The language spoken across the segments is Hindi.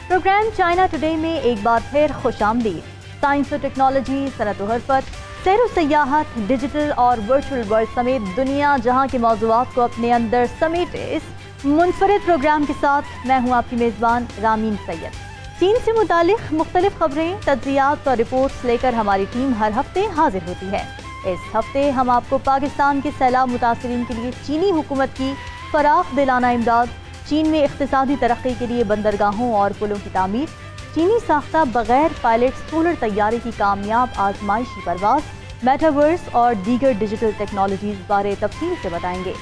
प्रोग्राम चाइना टुडे में एक बार फिर खुशामदीद। साइंस और टेक्नोलॉजी, सनअत और हरफत, सैर व सयाहत, डिजिटल और वर्चुअल वर्ल्ड समेत दुनिया जहां के मौज़ूआत को अपने अंदर समेटे इस मुनफरिद प्रोग्राम के साथ मैं हूं आपकी मेज़बान रामीन सैयद। चीन से मुतालिक मुख्तलिफ खबरें, तज्ज़ियात और रिपोर्ट्स लेकर हमारी टीम हर हफ्ते हाजिर होती है। इस हफ्ते हम आपको पाकिस्तान के सैलाब मुतासरीन के लिए चीनी हुकूमत की फराख दिलाना इमदाद, चीन में इख्तिसादी तरक्की के लिए बंदरगाहों और पुलों की तामीर, चीनी साख्ता बगैर पायलट सोलर तैयारे की कामयाब आजमाइशी परवाज, मेटावर्स और दीगर डिजिटल टेक्नोलॉजीज़ बारे तफसील से बताएंगे।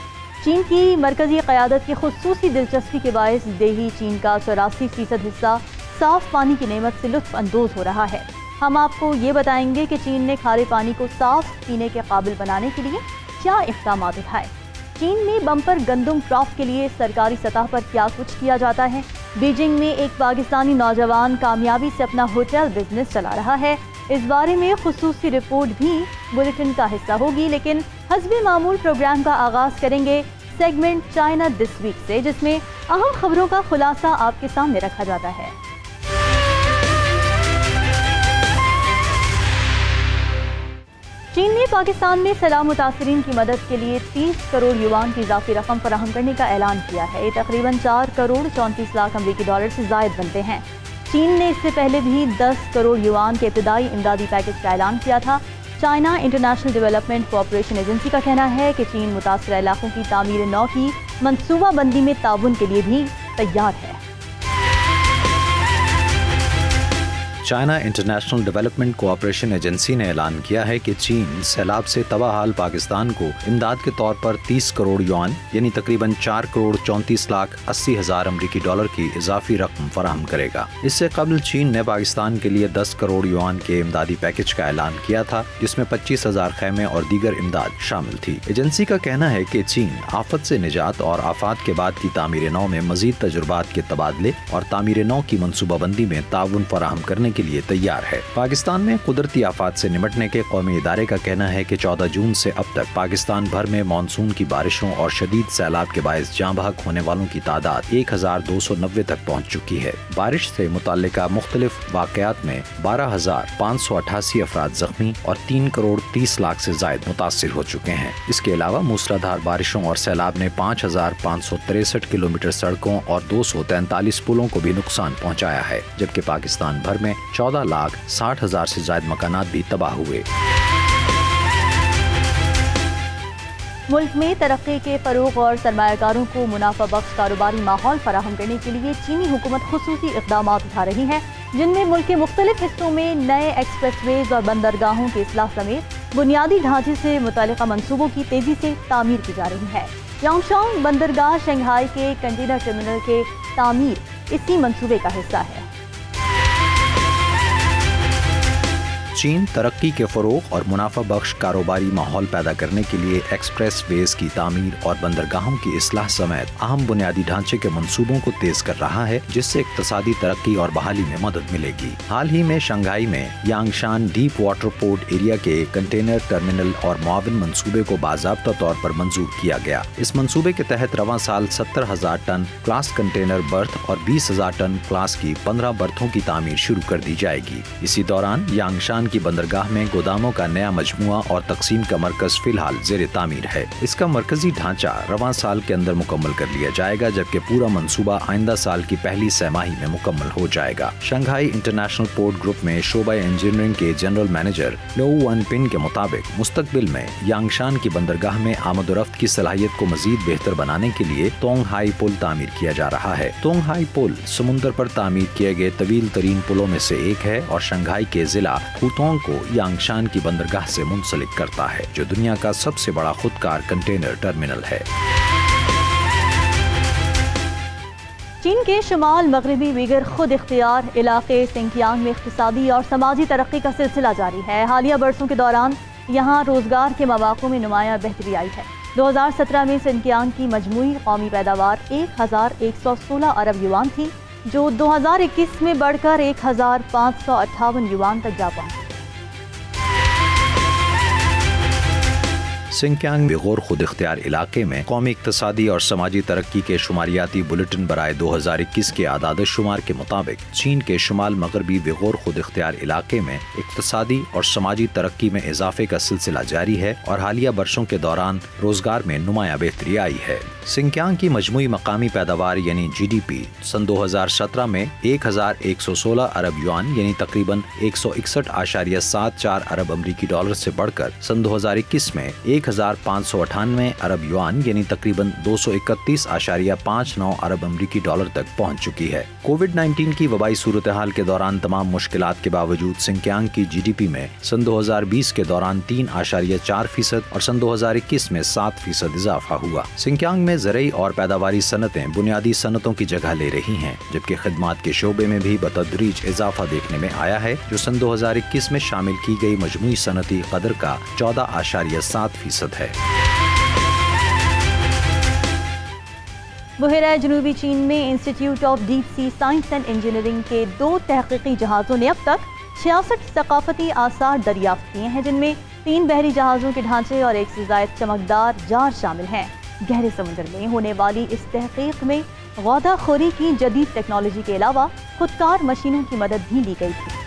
चीन की मरकजी क़यादत की खुसूसी दिलचस्पी के बायस देही चीन का 84% हिस्सा साफ पानी की नेमत से लुत्फ़ अंदोज़ हो रहा है। हम आपको ये बताएंगे कि चीन ने खारे पानी को साफ पीने के काबिल बनाने के लिए क्या इक़दाम उठाए। चीन में बम्पर गंदम क्रॉप के लिए सरकारी सतह पर क्या कुछ किया जाता है। बीजिंग में एक पाकिस्तानी नौजवान कामयाबी से अपना होटल बिजनेस चला रहा है। इस बारे में खुसूसी रिपोर्ट भी बुलेटिन का हिस्सा होगी, लेकिन हस्बे मामूल प्रोग्राम का आगाज करेंगे सेगमेंट चाइना दिस वीक से, जिसमें अहम खबरों का खुलासा आपके सामने रखा जाता है। चीन ने पाकिस्तान में सैलाब मुतासरीन की मदद के लिए 30 करोड़ युआन की इजाफी रकम फराहम करने का ऐलान किया है। ये तकरीबन 4 करोड़ 34 लाख अमरीकी डॉलर से जायद बनते हैं। चीन ने इससे पहले भी 10 करोड़ युआन के इब्तदाई इमदादी पैकेज का ऐलान किया था। China international development cooperation agency का कहना है कि चीन मुतासरा इलाकों की तामीर नौ की मनसूबाबंदी में ताउन के लिए भी तैयार है। China international development cooperation agency ने ऐलान किया है कि चीन सैलाब से तबाहाल पाकिस्तान को इमदाद के तौर पर 30 करोड़ युआन यानी तकरीबन 4 करोड़ 34 लाख 80 हजार अमरीकी डॉलर की इजाफी रकम फराहम करेगा। इससे कबल चीन ने पाकिस्तान के लिए 10 करोड़ युआन के इमदादी पैकेज का ऐलान किया था, जिसमें 25,000 खैमे और दीगर इमदाद शामिल थी। एजेंसी का कहना है कि चीन आफत से निजात और आफात के बाद की तामीर नौ में मजीद तजुर्बात के तबादले और तामीर नौ की मनसूबाबंदी में ताउन फराहम करने के लिए तैयार है। पाकिस्तान में कुदरती आफात से निपटने के कौमी इदारे का कहना है कि 14 जून से अब तक पाकिस्तान भर में मानसून की बारिशों और शदीद सैलाब के बायस जाँ बहक होने वालों की तादाद 1290 तक पहुँच चुकी है। बारिश से मुताल्लिका मुख्तलिफ वाक़यात में 12,588 अफराद जख्मी और 3 करोड़ 30 लाख से जायद मुतासिर हो चुके हैं। इसके अलावा मूसलाधार बारिशों और सैलाब ने 5,563 किलोमीटर सड़कों और 243 पुलों को भी नुकसान पहुँचाया है, जबकि पाकिस्तान भर में 14,60,000 से ज्यादा मकानात भी तबाह हुए। मुल्क में तरक्की के फरोग और सरमायाकारों को मुनाफा बख्श कारोबारी माहौल फराहम करने के लिए चीनी हुकूमत खुसूसी इक़दाम उठा रही है, जिनमें मुल्क के मुख्तलिफ हिस्सों में नए एक्सप्रेसवेज और बंदरगाहों की इस्लाह समेत बुनियादी ढांचे से मुतालिका मंसूबों की तेजी से तामीर की जा रही है। यांगशांग बंदरगाह शंघाई के कंटेनर टर्मिनल के तामीर इसी मंसूबे का हिस्सा है। चीन तरक्की के फरोग और मुनाफा बख्श कारोबारी माहौल पैदा करने के लिए एक्सप्रेस वेज की तामीर और बंदरगाहों की इस्लाह समेत अहम बुनियादी ढांचे के मंसूबों को तेज कर रहा है, जिससे इक्तसादी तरक्की और बहाली में मदद मिलेगी। हाल ही में शंघाई में Yangshan deep water port area के कंटेनर टर्मिनल और मुआविन मंसूबे को बाज़ाब्ता तौर पर मंजूर किया गया। इस मंसूबे के तहत रवां साल 70,000 टन क्लास कंटेनर बर्थ और 20,000 टन क्लास की 15 बर्थों की तामीर शुरू कर दी जाएगी। इसी दौरान यांगशान की बंदरगाह में गोदामों का नया मजमुआ और तकसीम का मरकज फिलहाल जेर तामीर है। इसका मरकजी ढांचा रवां साल के अंदर मुकम्मल कर लिया जाएगा, जबकि पूरा मंसूबा आइंदा साल की पहली सहमाही में मुकम्मल हो जाएगा। शंघाई इंटरनेशनल पोर्ट ग्रुप में शोबा इंजीनियरिंग के जनरल मैनेजर लो वन पिन के मुताबिक मुस्तकबिल में यांगशान की बंदरगाह में आमदोरफ्त की सलाहियत को मजीद बेहतर बनाने के लिए तोंगहाई पुल तामीर किया जा रहा है। तोंगहाई पुल समुंदर पर तामीर किए गए तवील तरीन पुलों में से एक है और शंघाई के जिला हुतोंग को यांगशान की बंदरगाह से मुंसलिक करता है, जो दुनिया का सबसे बड़ा खुदकार कंटेनर टर्मिनल है। चीन के शुमाल मगरबी उइगर खुद इख्तियार इलाके सिंकियांग में इख्तिसादी और समाजी तरक्की का सिलसिला जारी है। हालिया बरसों के दौरान यहाँ रोजगार के मौक़ों में नुमाया बेहतरी आई है। 2017 में सिंकियांग की मजमूई कौमी पैदावार 1,116 अरब युआन थी, जो 2021 में बढ़कर 1,558 युआन तक जा पहुंची। सिंकियांग विगोर खुद इख्तियार इलाके में कौमी इक्तसादी और समाजी तरक्की के शुमारियाती बुलेटिन बराए 2021 के आदाद-ओ-शुमार के मुताबिक चीन के शुमाल मगरबी विगोर खुद इख्तियार इलाके में इक्तसादी और समाजी तरक्की में इजाफे का सिलसिला जारी है और हालिया बरसों के दौरान रोजगार में नुमाया बेहतरी आई है। सिंकियांग की मजमूई मकामी पैदावार यानी GDP सन 2017 में 1116 अरब युआन यानी तकरीबन 161.74 अरब अमरीकी डॉलर से बढ़कर सन 2021 में 1598 अरब युआन यानी तकरीबन 231.59 अरब अमरीकी डॉलर तक पहुंच चुकी है। कोविड-19 की वबाई सूरत हाल के दौरान तमाम मुश्किलात के बावजूद सिंकियांग की GDP में सन 2020 के दौरान 3.4% और सन 2021 में 7% इजाफा हुआ। सिंकियांग में ज़रई और पैदावारी सनतें बुनियादी सनतों की जगह ले रही हैं, जबकि खिदमात के शोबे में भी बतदरीज इजाफा देखने में आया है, जो सन 2021 में शामिल की गई मजमूई सनती कदर का 14.7% है। बहरा जनूबी चीन में institute of deep sea science and engineering के 2 तहकीकी जहाज़ों ने अब तक 66 सकाफती आसार दरियाफ्त किए हैं, जिनमें 3 बहरी जहाज़ों के ढांचे और 1 से ज़ायद चमकदार जार शामिल हैं। गहरे समुद्र में होने वाली इस तहकीक में गौदाखोरी की जदीद टेक्नोलॉजी के अलावा खुदकार मशीनों की मदद भी ली गई थी।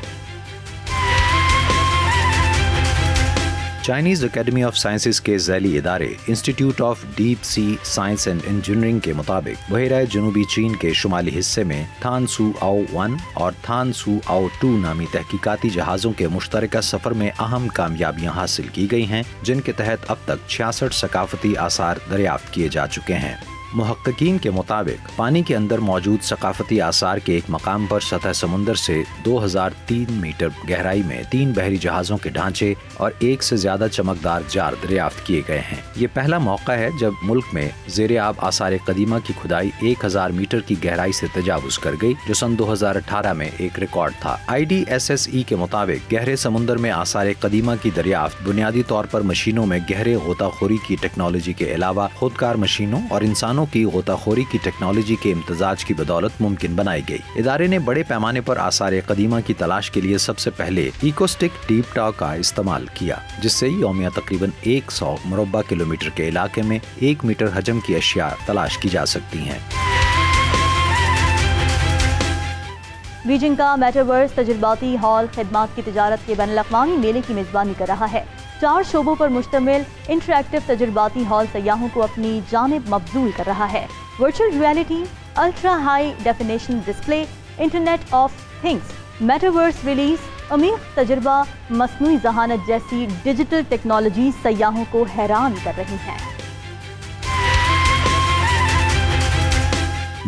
चाइनीज एकेडमी ऑफ साइंसेज के ज़ैली इदारे institute of deep sea science and engineering के मुताबिक बहरा जनूबी चीन के शुमाली हिस्से में थान सू आओ 1 और थान सू आओ 2 नामी तहकीकाती जहाज़ों के मुश्तरका सफ़र में अहम कामयाबियां हासिल की गई हैं, जिनके तहत अब तक 66 सकाफती आसार दरियाफ्त किए जा चुके हैं। मुहक्किकीन के मुताबिक पानी के अंदर मौजूद सकाफती आसार के एक मकाम पर सतह समुंदर से 2003 मीटर गहराई में 3 बहरी जहाज़ों के ढांचे और 1 से ज्यादा चमकदार जार दरियाफ्त किए गए हैं। ये पहला मौका है जब मुल्क में ज़ेरे आब आसार कदीमा की खुदाई 1000 मीटर की गहराई से तजावुज कर गई, जो सन 2018 में एक रिकॉर्ड था। IDSSE के मुताबिक गहरे समुंदर में आसार कदीमा की दरियाफ्त बुनियादी तौर पर मशीनों में गहरे गोताखोरी की टेक्नोलॉजी के अलावा खुदकार मशीनों और इंसानों की गोताखोरी की टेक्नोलॉजी के इम्तजाज की बदौलत मुमकिन बनाई गई। इदारे ने बड़े पैमाने पर आसार कदीमा की तलाश के लिए सबसे पहले इकोस्टिक डीप टॉक का इस्तेमाल किया, जिससे यौमिया तकरीबन 100 मुरब्बा किलोमीटर के इलाके में 1 मीटर हजम की अशिया तलाश की जा सकती हैं। बीजिंग का मेटावर्स तजुर्बाती हॉल खिदमात की तिजारत के बैनुल-अक़वामी मेले की मेज़बानी कर रहा है। 4 शोबों पर मुश्तमिल इंटरैक्टिव तजुर्बाती हॉल सयाहों को अपनी जानिब मबजूल कर रहा है। Virtual reality, ultra high definition display, internet of things, metaverse release, अमीक तजुर्बा, मस्नूई ज़हानत जैसी डिजिटल टेक्नोलॉजी सयाहों को हैरान कर रही हैं।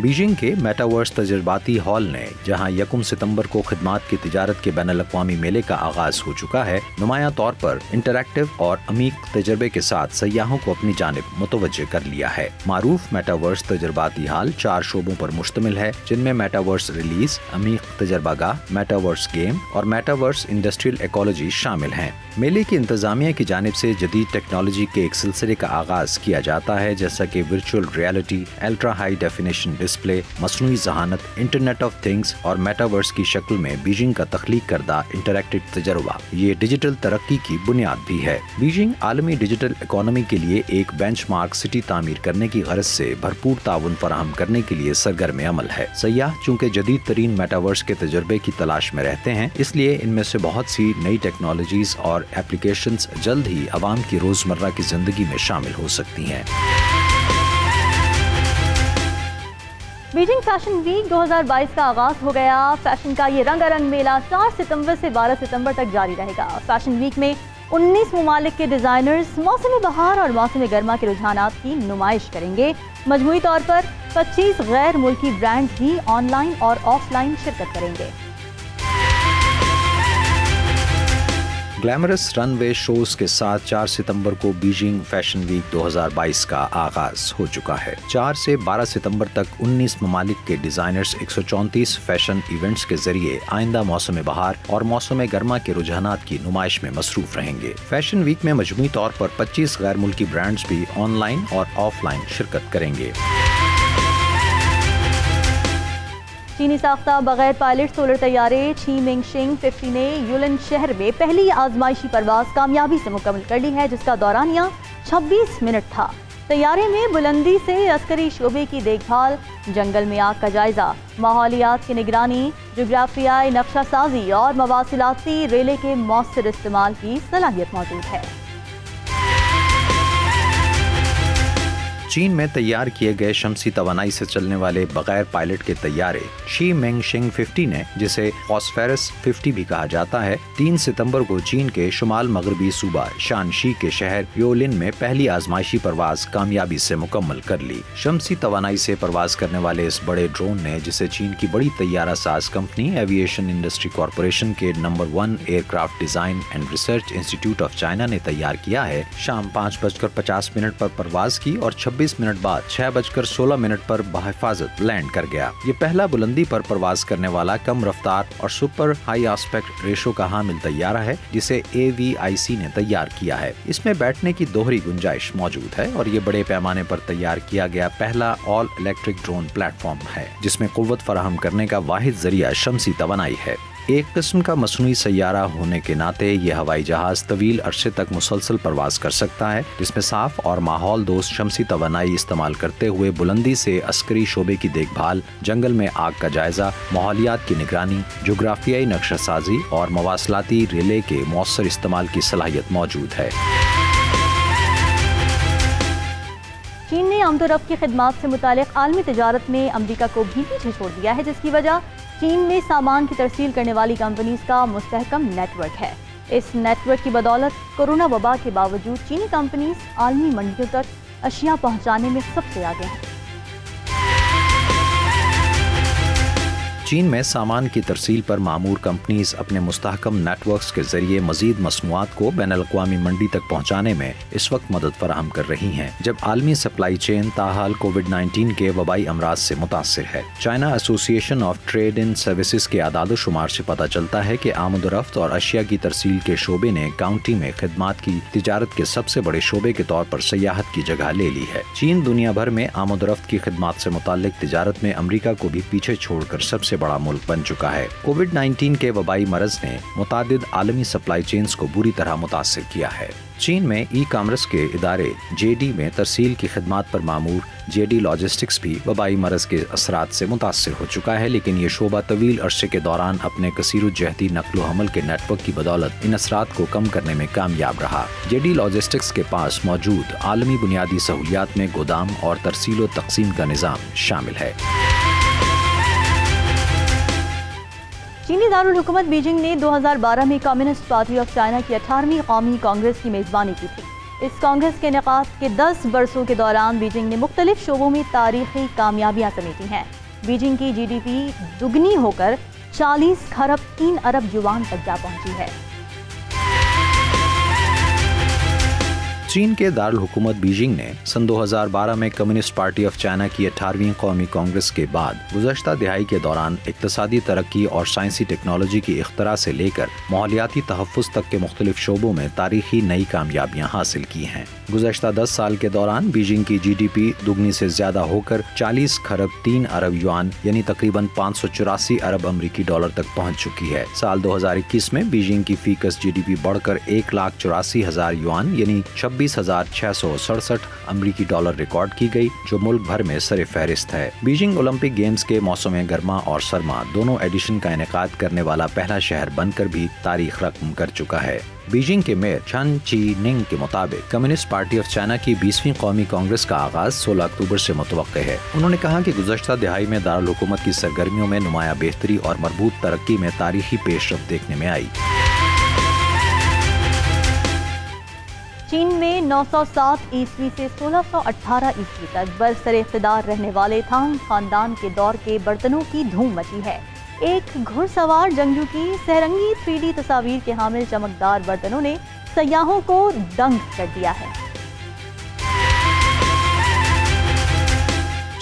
बीजिंग के मेटावर्स तजुर्बाती हॉल ने जहां 1 सितंबर को खिदमात की तिजारत के बैनुल-अक़वामी मेले का आगाज हो चुका है, नुमाया तौर पर इंटरैक्टिव और अमीक तजर्बे के साथ सयाहों को अपनी जानिब मुतवज्जे कर लिया है। मारूफ मेटावर्स तजुर्बाती हॉल 4 शोबों पर मुश्तमिल है, जिनमें मेटावर्स रिलीज, अमीक तजर्बागाह, मेटावर्स गेम और मेटावर्स इंडस्ट्रियल इकोलॉजी शामिल हैं। मेले की इंतजामिया की जानिब से जदीद टेक्नोलॉजी के एक सिलसिले का आगाज किया जाता है, जैसा कि virtual reality, ultra high definition display, मसनूई ज़हानत, इंटरनेट ऑफ थिंग्स और मेटावर्स की शक्ल में बीजिंग का तख्लीक करदा इंटरैक्टिव तजर्बा। ये डिजिटल तरक्की की बुनियाद भी है। बीजिंग आलमी डिजिटल इकोनॉमी के लिए एक बेंचमार्क सिटी तामीर करने की गरज से भरपूर ताउन फराहम करने के लिए सरगर्म अमल है। सयाह चूँकि जदीद तरीन मेटावर्स के तजर्बे की तलाश में रहते हैं, इसलिए इनमें से बहुत सी नई टेक्नोलॉजीज और एप्लीकेशंस जल्द ही आवाम की रोजमर्रा की जिंदगी में शामिल हो सकती हैं। बीजिंग फैशन वीक 2022 का आगाज हो गया। फैशन का ये रंगारंग मेला 4 सितंबर से 12 सितंबर तक जारी रहेगा। फैशन वीक में 19 ममालिक के डिजाइनर्स मौसम बहार और मौसम गर्मा के रुझानात की नुमाइश करेंगे। मजमूई तौर पर 25 गैर मुल्की ब्रांड्स भी ऑनलाइन और ऑफलाइन शिरकत करेंगे। ग्लैमरस रनवे शोज के साथ 4 सितंबर को बीजिंग फैशन वीक 2022 का आगाज हो चुका है। 4 से 12 सितंबर तक 19 ममालिक के डिजाइनर्स 134 फैशन इवेंट्स के जरिए आइंदा मौसम बहार और मौसम गर्मा के रुझानात की नुमाइश में मसरूफ रहेंगे। फैशन वीक में मजमूई तौर पर 25 गैर मुल्की ब्रांड्स भी ऑनलाइन और ऑफलाइन शिरकत करेंगे। चीनी साख्ता बगैर पायलट सोलर तैयारे ची-मिंग-शिंग 50 ने युलन शहर में पहली आजमाइशी परवाज कामयाबी से मुकम्मल कर ली है, जिसका दौरानिया 26 मिनट था। तैयारे में बुलंदी से अस्करी शोबे की देखभाल, जंगल में आग का जायजा, माहौलियात की निगरानी, जोग्राफियाई नक्शा साजी और मवासिलाती रेले के मौसर इस्तेमाल की सलाहियत मौजूद है। चीन में तैयार किए गए शमसी तवानाई से चलने वाले बगैर पायलट के तैयारे शी मेंगशिंग 50 ने, जिसे फॉस्फेरस 50 भी कहा जाता है, 3 सितंबर को चीन के शुमाल मगरबी सूबा शानशी के शहर योलिन में पहली आजमाइशी परवाज कामयाबी से मुकम्मल कर ली। शमसी तवानाई से परवाज करने वाले इस बड़े ड्रोन ने, जिसे चीन की बड़ी तैयारा साज कंपनी एविएशन इंडस्ट्री कॉरपोरेशन के number 1 aircraft design and research institute of China ने तैयार किया है, शाम 5:50 पर परवाज की और 26 मिनट बाद 6:16 पर बहिफाजत लैंड कर गया। ये पहला बुलंदी पर परवाज करने वाला कम रफ्तार और सुपर हाई एस्पेक्ट रेशो का हामिल तैयारा है, जिसे AVIC ने तैयार किया है। इसमें बैठने की दोहरी गुंजाइश मौजूद है और ये बड़े पैमाने पर तैयार किया गया पहला ऑल इलेक्ट्रिक ड्रोन प्लेटफॉर्म है, जिसमें कुव्वत फराहम करने का वाहिद जरिया शमसी तवानाई है। एक किस्म का मसनूई सैयारा होने के नाते ये हवाई जहाज तवील अरसे तक मुसलसल परवाज कर सकता है, जिसमें साफ और माहौल दोस्त शमसी तवानाई इस्तेमाल करते हुए बुलंदी से अस्करी शोबे की देखभाल, जंगल में आग का जायजा, माहौलियात की निगरानी, जोग्राफियाई नक्शा साजी और मवासलाती रिले के मौसर इस्तेमाल की सलाहियत मौजूद है। चीन ने आमदोरफ्त की खिदमात से मुतालिक आलमी तिजारत में अमरीका को भी पीछे छोड़ दिया है, जिसकी वजह चीन में सामान की तरसील करने वाली कंपनीज का मुस्तहकम नेटवर्क है। इस नेटवर्क की बदौलत कोरोना वबा के बावजूद चीनी कंपनीज आलमी मंडियों तक अशिया पहुंचाने में सबसे आगे हैं। चीन में सामान की तरसील पर मामूर कंपनीज अपने मुस्तहकम नेटवर्क्स के जरिए मजीद मसनूआत को बैनुल-अक़वामी मंडी तक पहुँचाने में इस वक्त मदद फराहम कर रही हैं, जब आलमी सप्लाई चेन ताहाल कोविड-19 के वबाई अमराज से मुतासिर है। China association of trade in services के आदाद शुमार से पता चलता है कि आमदोरफ्त और अशिया की तरसील के शोबे ने काउंटी में खिदमात की तिजारत के सबसे बड़े शोबे के तौर पर सयाहत की जगह ले ली है। चीन दुनिया भर में आमदोरफ्त की खिदमात से मुताल्लिक तिजारत में अमरीका को भी पीछे छोड़कर सबसे बड़ा मुल्क बन चुका है। कोविड-19 के वबाई मरज ने मुतादिद आलमी सप्लाई चेन्स को बुरी तरह मुतासिर किया है। चीन में ई-कॉमर्स के इदारे JD में तरसील की खिदमात पर मामूर JD लॉजिस्टिक्स भी वबाई मरज के असरात से मुतासिर हो चुका है, लेकिन ये शोबा तवील अरसे के दौरान अपने कसीरुज्जहती नकलो हमल के नेटवर्क की बदौलत इन असरात को कम करने में कामयाब रहा। JD लॉजिस्टिक्स के पास मौजूद आलमी बुनियादी सहूलियात में गोदाम और तरसील व तकसीम का निज़ाम शामिल है। चीनी दारुल हुकूमत बीजिंग ने 2012 में कम्युनिस्ट पार्टी ऑफ चाइना की 18वीं कौमी कांग्रेस की मेज़बानी की थी। इस कांग्रेस के इनेकाद के 10 बरसों के दौरान बीजिंग ने मुख्तलिफ शोबों में तारीखी कामयाबियां समेटी हैं। बीजिंग की GDP दुगनी होकर 40 खरब 3 अरब युआन तक जा पहुंची है। चीन के दारुल हुकूमत बीजिंग ने सन 2012 में कम्युनिस्ट पार्टी ऑफ चाइना की 18वीं कौमी कांग्रेस के बाद गुज़श्ता दिहाई के दौरान इक़्तिसादी तरक्की और साइंसी टेक्नोलॉजी की इख्तरा से लेकर माहौलियाती तहफ़्फ़ुज़ तक के मुख्तलिफ शोबों में तारीखी नई कामयाबियाँ हासिल की हैं। गुज़श्ता 10 साल के दौरान बीजिंग की GDP दुगनी से ज़्यादा होकर 40 खरब 3 अरब युआन यानी तकरीबन 584 अरब अमरीकी डॉलर तक पहुँच चुकी है। साल 2021 में बीजिंग की फीकस GDP बढ़कर 1,84,000 युआन यानी 26,667 अमरीकी डॉलर रिकॉर्ड की गई, जो मुल्क भर में सरे फहरिस्त है। बीजिंग ओलंपिक गेम्स के मौसम गर्मा और सरमा दोनों एडिशन का इनेकाद करने वाला पहला शहर बनकर भी तारीख रकम कर चुका है। बीजिंग के मेयर चन ची-निंग के मुताबिक कम्युनिस्ट पार्टी ऑफ चाइना की 20वीं कौमी कांग्रेस का आगाज 16 अक्टूबर से मुतवक्के है। उन्होंने कहा कि गुज़श्ता दिहाई में दारुल हुकूमत की सरगर्मियों में नुमाया बेहतरी और मरबूत तरक्की में तारीखी पेशरफ्त देखने में आई। चीन में 907 ईस्वी से 1618 ईस्वी तक बरसरे इख्तिदार रहने वाले थांग खानदान के दौर के बर्तनों की धूम मची है। एक घुड़सवार जंगजू की सहरंगी 3D तस्वीर के हामिल चमकदार बर्तनों ने सयाहों को दंग कर दिया है।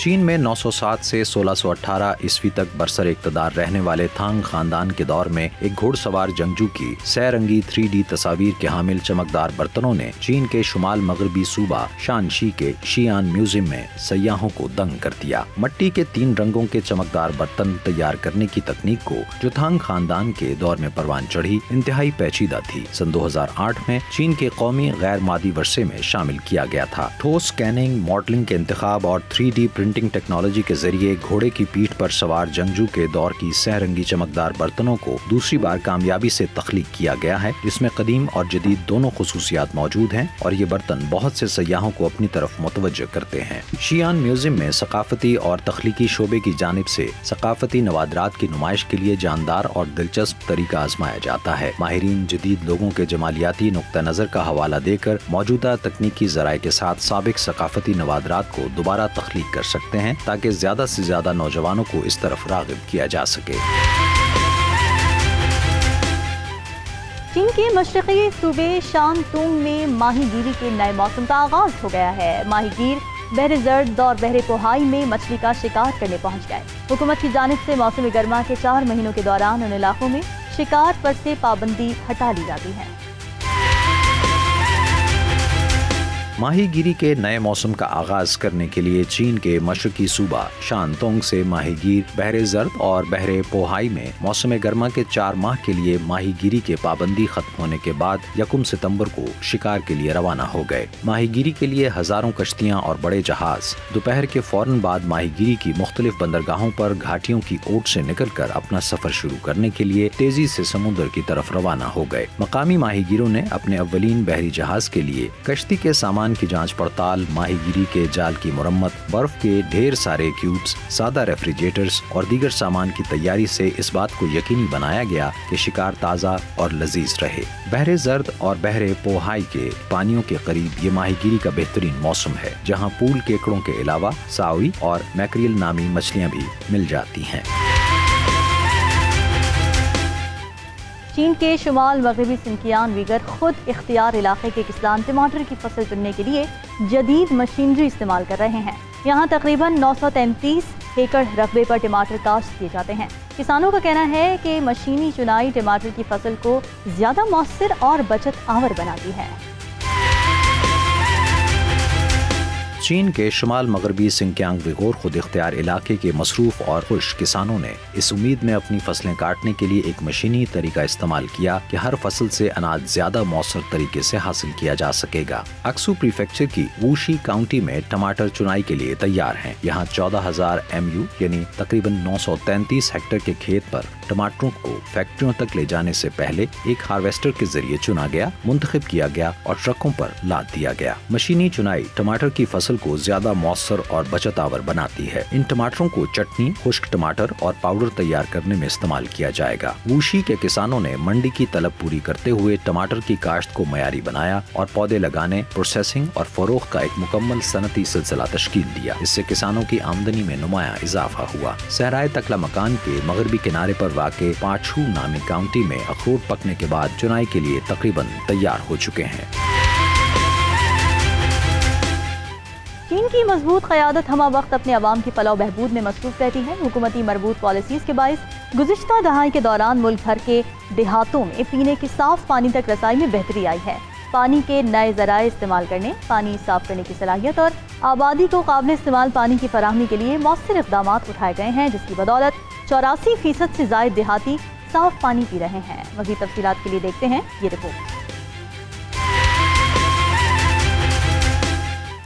चीन में 907 से 1618 ईस्वी तक बरसर इक़्तिदार रहने वाले थांग खानदान के दौर में एक घुड़सवार जंगजू की सैरंगी 3D तस्वीर के हामिल चमकदार बर्तनों ने चीन के शुमाल मगरबी सूबा शानशी के शीयान म्यूजियम में सयाहों को दंग कर दिया। मट्टी के 3 रंगों के चमकदार बर्तन तैयार करने की तकनीक को जो थांग खानदान के दौर में परवान चढ़ी इंतहाई पेचीदा थी। सन 2008 में चीन के कौमी गैर मादी वर्षे में शामिल किया गया था। ठोस स्कैनिंग, मॉडलिंग के इंतखाब और 3D प्रिंटिंग टेक्नोलॉजी के जरिए घोड़े की पीठ पर सवार जंगजू के दौर की सहरंगी चमकदार बर्तनों को दूसरी बार कामयाबी से तख्लीक किया गया है, जिसमें कदीम और जदीद दोनों खुसूसियात मौजूद हैं और ये बर्तन बहुत से सयाहों को अपनी तरफ मुतवज्जह करते हैं। शीयान म्यूजियम में सकाफती और तख्लीकी शोबे की जानिब से सकाफती नवादरात की नुमाइश के लिए जानदार और दिलचस्प तरीका आजमाया जाता है। माहिरीन जदीद लोगों के जमालियाती नुक्ता नजर का हवाला देकर मौजूदा तकनीकी ज़राए के साथ साबिक सकाफती नवादरात को दोबारा तख्लीक कर सकते हैं ताकि ज्यादा से ज्यादा नौजवानों को इस तरफ राग़िब किया जा सके। चीन के मशरक़ी सूबे शानतुंग में माहीगीरी के नए मौसम का आगाज हो गया है। माहीगीर बहरे जर्द और बहरे पोहाई में मछली का शिकार करने पहुंच गए। हुकूमत की जानिब से मौसम गर्मा के 4 महीनों के दौरान उन इलाकों में शिकार पर से पाबंदी हटा ली जाती है। माहीगीरी के नए मौसम का आगाज करने के लिए चीन के मशरकी सूबा शानतोंग से माहीगीर बहरे जर्द और बहरे पोहाई में मौसम गर्मा के 4 माह के लिए माहीगीरी के पाबंदी खत्म होने के बाद 1 सितंबर को शिकार के लिए रवाना हो गए। माहीगीरी के लिए हजारों कश्तियां और बड़े जहाज दोपहर के फौरन बाद माहीगीरी की मुख्तलिफ बंदरगाहों पर घाटियों की ओट से निकलकर अपना सफर शुरू करने के लिए तेजी से समुद्र की तरफ रवाना हो गए। मकामी माहीगीरों ने अपने अव्वलीन बहरी जहाज के लिए कश्ती के सामान की जांच पड़ताल, माहीगीरी के जाल की मुरम्मत, बर्फ के ढेर सारे क्यूब्स, सादा रेफ्रिजरेटर्स और दीगर सामान की तैयारी से इस बात को यकीनी बनाया गया कि शिकार ताज़ा और लजीज रहे। बहरे जर्द और बहरे पोहाई के पानियों के करीब ये माहीगीरी का बेहतरीन मौसम है, जहाँ पूल केकड़ों के अलावा सावी और मैक्रियल नामी मछलियाँ भी मिल जाती हैं। चीन के शुमाल मगरबी सिंकियान वीगर खुद इख्तियार इलाके के किसान टमाटर की फसल चुनने के लिए जदीद मशीनरी इस्तेमाल कर रहे हैं। यहाँ तकरीबन 933 एकड़ रकबे पर टमाटर काश्त किए जाते हैं। किसानों का कहना है कि मशीनी चुनाई टमाटर की फसल को ज्यादा मौसर और बचत आवर बनाती है। चीन के शुमाल मगरबी सिंकियांग विगोर खुद इख्तियार इलाके के मसरूफ और खुश किसानों ने इस उम्मीद में अपनी फसलें काटने के लिए एक मशीनी तरीका इस्तेमाल किया कि हर फसल से अनाज ज्यादा मौसर तरीके से हासिल किया जा सकेगा। अक्सू प्रीफेक्चर की वूशी काउंटी में टमाटर चुनाई के लिए तैयार हैं। यहाँ 14,000 MU यानी तकरीबन 933 हेक्टेयर के खेत पर टमाटरों को फैक्ट्रियों तक ले जाने से पहले एक हार्वेस्टर के जरिए चुना गया, मुंतखब किया गया और ट्रकों पर लाद दिया गया। मशीनी चुनाई टमाटर की फसल को ज्यादा मौसर और बचत आवर बनाती है। इन टमाटरों को चटनी, खुश्क टमाटर और पाउडर तैयार करने में इस्तेमाल किया जाएगा। वूशी के किसानों ने मंडी की तलब पूरी करते हुए टमाटर की काश्त को मयारी बनाया और पौधे लगाने, प्रोसेसिंग और फरोख्त का एक मुकम्मल सनती सिलसिला तश्कील दिया। इससे किसानों की आमदनी में नुमाया इजाफा हुआ। सहराए तकला मकान के मगरबी किनारे पर वाक़े पाछू नामी काउंटी में अखरोट पकने के बाद चुनाई के लिए तकरीबन तैयार हो चुके हैं। चीन की मजबूत क़यादत हमा वक्त अपने अवाम की फलाह बहबूद में मसरूफ रहती है। हुकूमती मरबूत पॉलिसीज़ के बाइस गुज़िश्ता दहाई के दौरान मुल्क भर के देहातों में पीने के साफ पानी तक रसाई में बेहतरी आई है। पानी के नए ज़राए इस्तेमाल करने, पानी साफ करने की सलाहियत और आबादी को काबिल इस्तेमाल पानी की फराहमी के लिए मौसर इक़दाम उठाए गए हैं, जिसकी बदौलत 84% से ज़ायद देहाती साफ पानी पी रहे हैं। मज़ीद तफसीलात के लिए देखते हैं ये रिपोर्ट।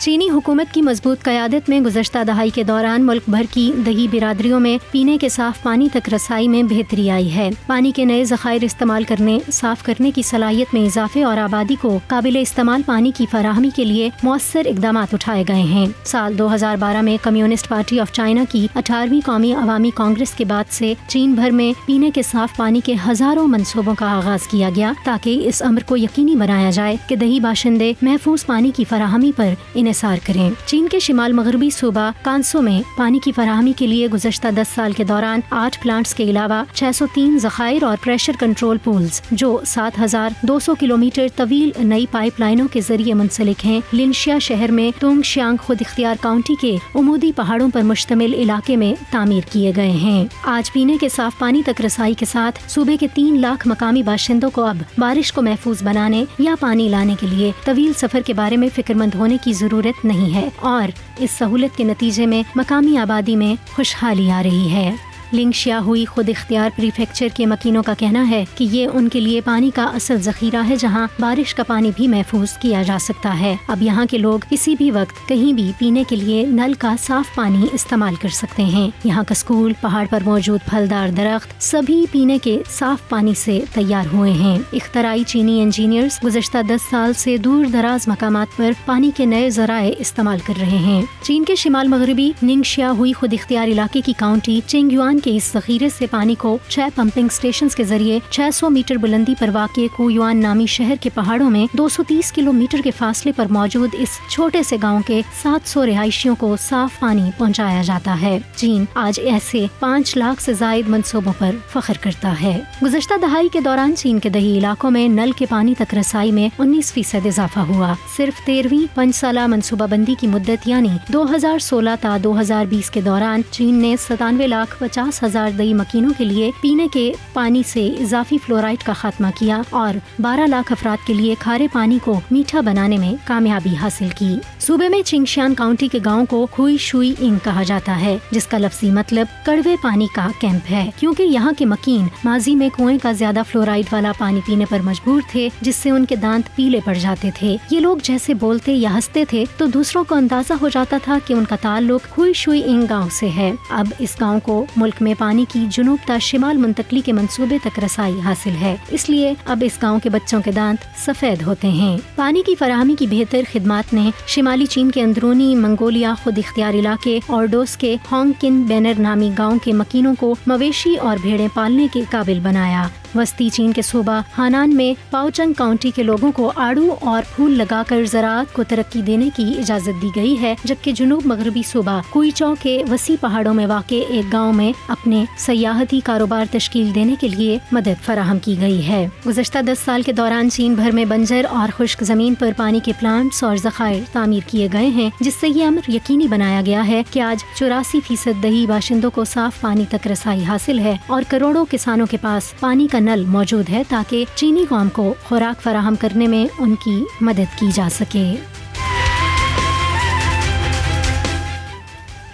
चीनी हुकूमत की मजबूत क़यादत में गुज़श्ता दहाई के दौरान मुल्क भर की दही बिरादरियों में पीने के साफ पानी तक रसाई में बेहतरी आई है। पानी के नए ज़खायर इस्तेमाल करने, साफ करने की सलाहियत में इजाफे और आबादी को काबिल इस्तेमाल पानी की फराहमी के लिए मौसर इक़दाम उठाए गए हैं। साल 2012 में कम्युनिस्ट पार्टी ऑफ चाइना की 18वीं कौमी अवामी कांग्रेस के बाद से चीन भर में पीने के साफ पानी के हजारों मंसूबों का आगाज किया गया ताकि इस अमर को यकीनी बनाया जाए कि दही बाशिंदे महफूज पानी की फराहमी पर इन्हिसार करें। चीन के शिमाल मगरबी सूबा कांसो में पानी की फराहमी के लिए गुज़श्ता 10 साल के दौरान 8 प्लांट्स के अलावा 603 ज़खायर और प्रेशर कंट्रोल पूल्स जो 7200 किलोमीटर तवील नई पाइपलाइनों के जरिए मुंसलिक हैं, लिनशिया शहर में तोंगशियांग खुद इख्तियार काउंटी के उमूदी पहाड़ों पर मुश्तमिल इलाके में तामीर किए गए हैं। आज पीने के साफ पानी तक रसाई के साथ सूबे के 3 लाख मकामी बाशिंदों को अब बारिश को महफूज बनाने या पानी लाने के लिए तवील सफर के बारे में फिक्रमंद होने की जरूरत नहीं है और इस सहूलत के नतीजे में मकामी आबादी में खुशहाली आ रही है। लिंगशिया हुई खुद इख्तियार प्रीफेक्चर के मकीनों का कहना है कि ये उनके लिए पानी का असल जखीरा है जहाँ बारिश का पानी भी महफूज किया जा सकता है। अब यहाँ के लोग किसी भी वक्त कहीं भी पीने के लिए नल का साफ पानी इस्तेमाल कर सकते हैं। यहाँ का स्कूल, पहाड़ पर मौजूद फलदार दरख्त सभी पीने के साफ पानी से तैयार हुए हैं। इख्तराई चीनी इंजीनियर्स गुज़श्ता 10 साल से दूर दराज मकामात पर पानी के नए जराए इस्तेमाल कर रहे हैं। चीन के शिमाल मगरबी निंगशिया हुई खुद इख्तियार इलाके की काउंटी चिंगयुआन के इस जखीरे से पानी को 6 पंपिंग स्टेशन के जरिए 600 मीटर बुलंदी पर वाक़े कुयुआन नामी शहर के पहाड़ों में 230 किलोमीटर के फासले पर मौजूद इस छोटे से गांव के 700 रिहायशियों को साफ पानी पहुंचाया जाता है। चीन आज ऐसे 5 लाख से जायद मंसूबों पर फख्र करता है। गुज़श्ता दहाई के दौरान चीन के दही इलाकों में नल के पानी तक रसाई में 19% इजाफा हुआ। सिर्फ 13वीं 5 साला मनसूबाबंदी की मुद्दत यानी 2016 ता 2020 के दौरान चीन ने 97,50,000 दही मकीनों के लिए पीने के पानी से इजाफी फ्लोराइड का खात्मा किया और 12 लाख अफराद के लिए खारे पानी को मीठा बनाने में कामयाबी हासिल की। सूबे में चिंगशियान काउंटी के गाँव को खुई शुई इंग कहा जाता है, जिसका लफ्जी मतलब कड़वे पानी का कैंप है, क्योंकि यहाँ के मकीन माजी में कुएं का ज्यादा फ्लोराइड वाला पानी पीने पर मजबूर थे, जिससे उनके दांत पीले पड़ जाते थे। ये लोग जैसे बोलते या हंसते थे तो दूसरों को अंदाजा हो जाता था कि उनका ताल्लुक खुई शुई इंग गाँव से है। अब इस गाँव को मुल्क में पानी की जुनूब ता शिमाल मुंतकली के मंसूबे तक रसाई हासिल है, इसलिए अब इस गाँव के बच्चों के दांत सफेद होते हैं। पानी की फराहमी की बेहतर खिदमात ने शिमाली चीन के अंदरूनी मंगोलिया खुद इख्तियार इलाके ऑर्डोस के होंगकिन बैनर नामी गाँव के मकीनों को मवेशी और भेड़ें पालने के काबिल बनाया। वस्ती चीन के सूबा हानान में पाओचंग काउंटी के लोगों को आड़ू और फूल लगाकर ज़राअत को तरक्की देने की इजाज़त दी गई है, जबकि जुनूब मगरबी सूबा कुईचौ के वसी पहाड़ों में वाक़े एक गाँव में अपने सयाहती कारोबार तश्कील देने के लिए मदद फराहम की गई है। गुज़श्ता 10 साल के दौरान चीन भर में बंजर और खुश्क ज़मीन पर पानी के प्लांट्स और ज़खायर तामीर किए गए हैं, जिससे ये अमर यकीनी बनाया गया है कि आज 84% दही बाशिंदों को साफ पानी तक रसाई हासिल है और करोड़ों किसानों के पास पानी का नल मौजूद है ताकि चीनी कौम को खुराक फराहम करने में उनकी मदद की जा सके।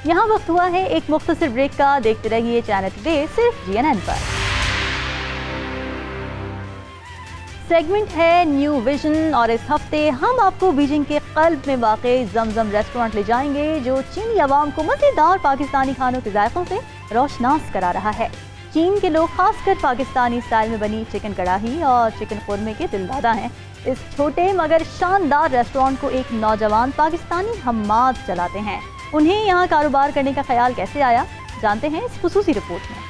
यहाँ वक्त हुआ है एक मुख्तसर ब्रेक का। देखते रहिए चैनल टुडे सिर्फ GNN पर। सेगमेंट है न्यू विजन और इस हफ्ते हम आपको बीजिंग के कल्ब में वाक़े जमजम रेस्टोरेंट ले जाएंगे, जो चीनी अवाम को मज़ेदार पाकिस्तानी खानों के जायकों से रोशनास करा रहा है। चीन के लोग खासकर पाकिस्तानी स्टाइल में बनी चिकन कढ़ाई और चिकन खुरमे के दिलदादा हैं। इस छोटे मगर शानदार रेस्टोरेंट को एक नौजवान पाकिस्तानी हम्माद चलाते हैं। उन्हें यहाँ कारोबार करने का ख्याल कैसे आया, जानते हैं इस खुसूसी रिपोर्ट में।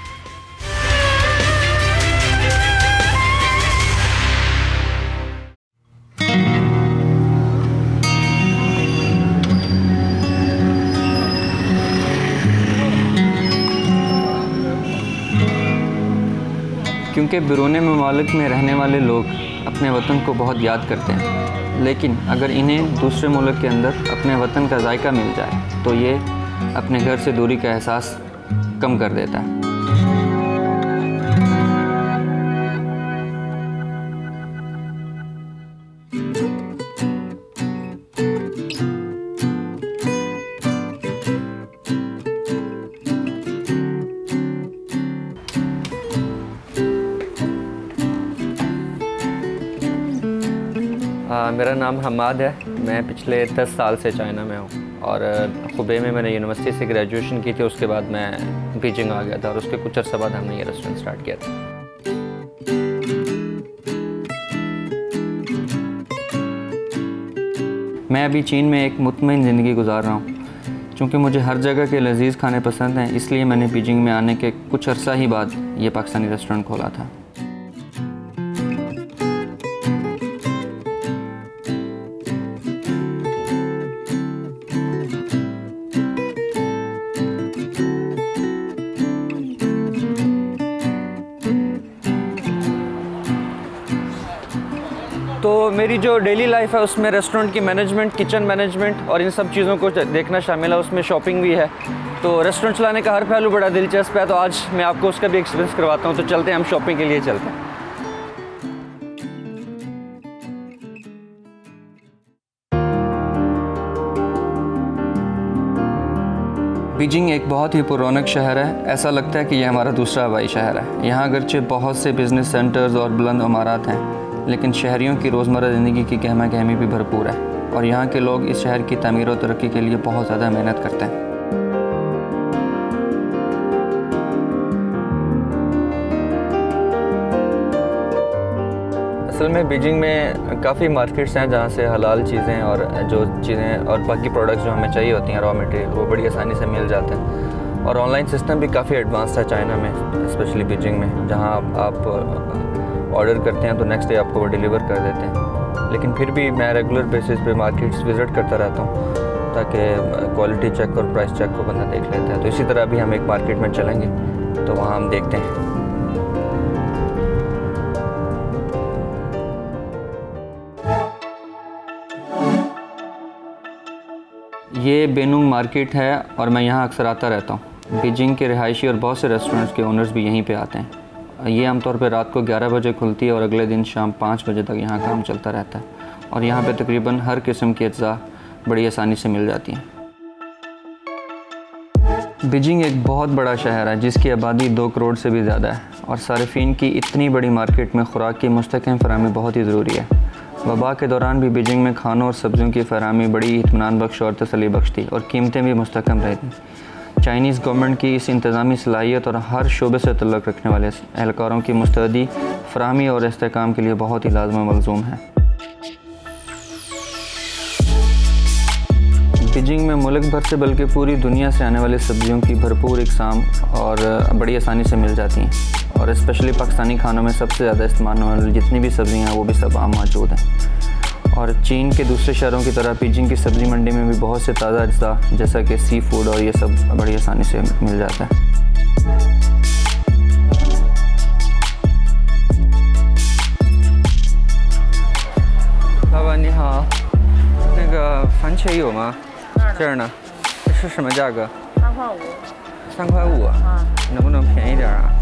क्योंकि बैरून ममालिक में रहने वाले लोग अपने वतन को बहुत याद करते हैं, लेकिन अगर इन्हें दूसरे मुल्क के अंदर अपने वतन का जायका मिल जाए तो ये अपने घर से दूरी का एहसास कम कर देता है। मेरा नाम हम्माद है। मैं पिछले 10 साल से चाइना में हूँ और खुबे में मैंने यूनिवर्सिटी से ग्रेजुएशन की थी। उसके बाद मैं बीजिंग आ गया था और उसके कुछ अर्सा बाद हमने ये रेस्टोरेंट स्टार्ट किया था। मैं अभी चीन में एक मुतमईन ज़िंदगी गुजार रहा हूँ। चूँकि मुझे हर जगह के लजीज़ खाने पसंद हैं, इसलिए मैंने बीजिंग में आने के कुछ अर्सा ही बाद ये पाकिस्तानी रेस्टोरेंट खोला था। मेरी जो डेली लाइफ है उसमें रेस्टोरेंट की मैनेजमेंट, किचन मैनेजमेंट और इन सब चीज़ों को देखना शामिल है। उसमें शॉपिंग भी है, तो रेस्टोरेंट चलाने का हर पहलू बड़ा दिलचस्प है। तो आज मैं आपको उसका भी एक्सपीरियंस करवाता हूँ। तो चलते हैं, हम शॉपिंग के लिए चलते हैं। बीजिंग एक बहुत ही पुरौनक शहर है। ऐसा लगता है कि यह हमारा दूसरा हवाई शहर है। यहाँ अगरचे बहुत से बिज़नेस सेंटर्स और बुलंद इमारत हैं, लेकिन शहरियों की रोज़मर्रा ज़िंदगी की गहमा गहमी भी भरपूर है और यहाँ के लोग इस शहर की तमीर और तरक्की के लिए बहुत ज़्यादा मेहनत करते हैं। असल में बीजिंग में काफ़ी मार्केट्स हैं जहाँ से हलाल चीज़ें और जो चीज़ें और बाकी प्रोडक्ट्स जो हमें चाहिए होती हैं, रॉ मटेरियल, वो बड़ी आसानी से मिल जाते हैं। और ऑनलाइन सिस्टम भी काफ़ी एडवांस है चाइना में, स्पेशली बीजिंग में, जहाँ आप ऑर्डर करते हैं तो नेक्स्ट डे आपको वो डिलीवर कर देते हैं। लेकिन फिर भी मैं रेगुलर बेसिस पे मार्केट्स विज़िट करता रहता हूँ ताकि क्वालिटी चेक और प्राइस चेक को बंदा देख लेता है। तो इसी तरह अभी हम एक मार्केट में चलेंगे, तो वहाँ हम देखते हैं। ये बेनुंग मार्केट है और मैं यहाँ अक्सर आता रहता हूँ। बीजिंग के रिहायशी और बहुत से रेस्टोरेंट्स के ओनर्स भी यहीं पे आते हैं। ये आमतौर पे रात को 11 बजे खुलती है और अगले दिन शाम 5 बजे तक यहाँ काम चलता रहता है और यहाँ पे तकरीबन हर किस्म की अज्जा बड़ी आसानी से मिल जाती हैं। बीजिंग एक बहुत बड़ा शहर है जिसकी आबादी 2 करोड़ से भी ज़्यादा है और सारिफीन की इतनी बड़ी मार्केट में खुराक की मुस्तकिल फराहमी बहुत ही ज़रूरी है। वबा के दौरान भी बीजिंग में खानों और सब्जियों की फराहमी बड़ी इत्मीनान बख्श और तसल्ली बख्श थी और कीमतें भी मुस्तकम रही थी। चाइनीज़ गवर्नमेंट की इस इंतज़ामी सलाहियत और हर शोबे से तल्लुक़ रखने वाले एहलकारों की मुस्तैदी फराहमी और इस्तेहकाम के लिए बहुत ही लाज़िम मलज़ूम है। बीजिंग में मुल्क भर से बल्कि पूरी दुनिया से आने वाली सब्जियों की भरपूर इकसाम और बड़ी आसानी से मिल जाती हैं और स्पेशली पाकिस्तानी खानों में सबसे ज़्यादा इस्तेमाल होने वाली जितनी भी सब्ज़ियाँ हैं वो भी सब आम मौजूद हैं। और चीन के दूसरे शहरों की तरह बीजिंग की सब्ज़ी मंडी में भी बहुत से ताज़ा अज्जा जैसा कि सी फूड और ये सब बड़ी आसानी से मिल जाता है। लाबा你好，那个番茄有吗？这儿呢？是什么价格？3块5。3块5啊？能不能便宜点啊？